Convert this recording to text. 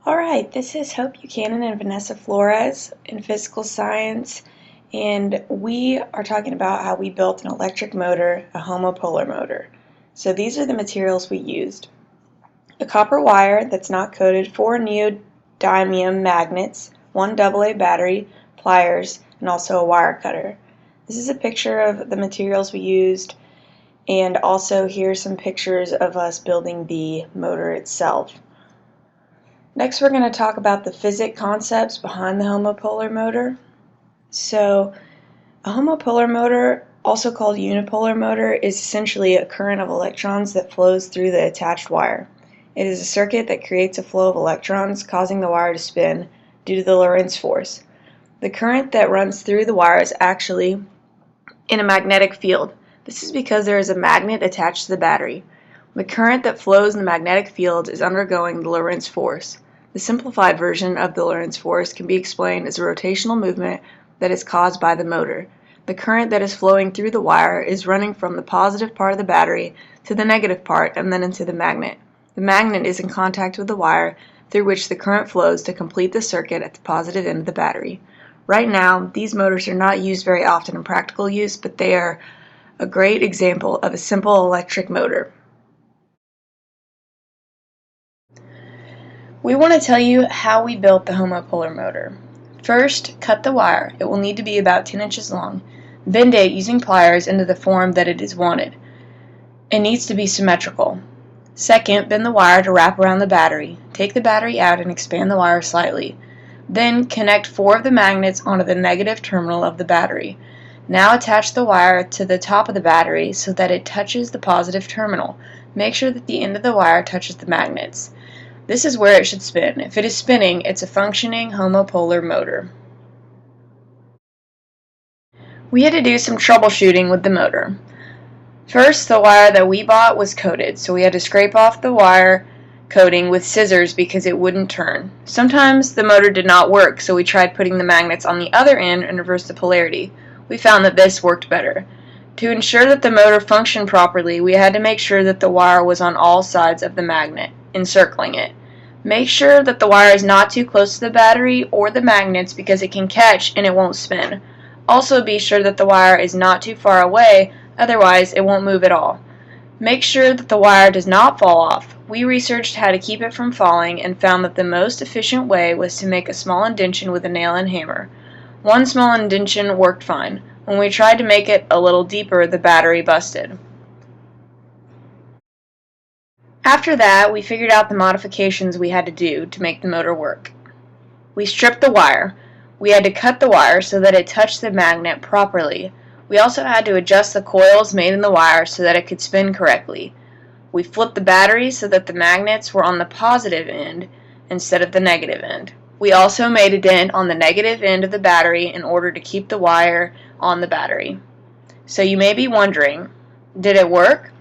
Alright, this is Buchanan and Vanessa Flores in physical science, and we are talking about how we built an electric motor, a homopolar motor. So these are the materials we used. A copper wire that's not coated, 4 neodymium magnets, 1 AA battery, pliers, and also a wire cutter. This is a picture of the materials we used, and also here's some pictures of us building the motor itself. Next, we're going to talk about the physics concepts behind the homopolar motor. So, a homopolar motor, also called unipolar motor, is essentially a current of electrons that flows through the attached wire. It is a circuit that creates a flow of electrons, causing the wire to spin due to the Lorentz force. The current that runs through the wire is actually in a magnetic field. This is because there is a magnet attached to the battery. The current that flows in the magnetic field is undergoing the Lorentz force. The simplified version of the Lorentz force can be explained as a rotational movement that is caused by the motor. The current that is flowing through the wire is running from the positive part of the battery to the negative part and then into the magnet. The magnet is in contact with the wire through which the current flows to complete the circuit at the positive end of the battery. Right now, these motors are not used very often in practical use, but they are a great example of a simple electric motor. We want to tell you how we built the homopolar motor. First, cut the wire. It will need to be about 10 inches long. Bend it using pliers into the form that it is wanted. It needs to be symmetrical. Second, bend the wire to wrap around the battery. Take the battery out and expand the wire slightly. Then, connect 4 of the magnets onto the negative terminal of the battery. Now attach the wire to the top of the battery so that it touches the positive terminal. Make sure that the end of the wire touches the magnets. This is where it should spin. If it is spinning, it's a functioning homopolar motor. We had to do some troubleshooting with the motor. First, the wire that we bought was coated, so we had to scrape off the wire coating with scissors because it wouldn't turn. Sometimes the motor did not work, so we tried putting the magnets on the other end and reversed the polarity. We found that this worked better. To ensure that the motor functioned properly, we had to make sure that the wire was on all sides of the magnet, encircling it. Make sure that the wire is not too close to the battery or the magnets because it can catch and it won't spin. Also be sure that the wire is not too far away, otherwise it won't move at all. Make sure that the wire does not fall off. We researched how to keep it from falling and found that the most efficient way was to make a small indentation with a nail and hammer. One small indentation worked fine. When we tried to make it a little deeper, the battery busted. After that, we figured out the modifications we had to do to make the motor work. We stripped the wire. We had to cut the wire so that it touched the magnet properly. We also had to adjust the coils made in the wire so that it could spin correctly. We flipped the battery so that the magnets were on the positive end instead of the negative end. We also made a dent on the negative end of the battery in order to keep the wire on the battery. So you may be wondering, did it work?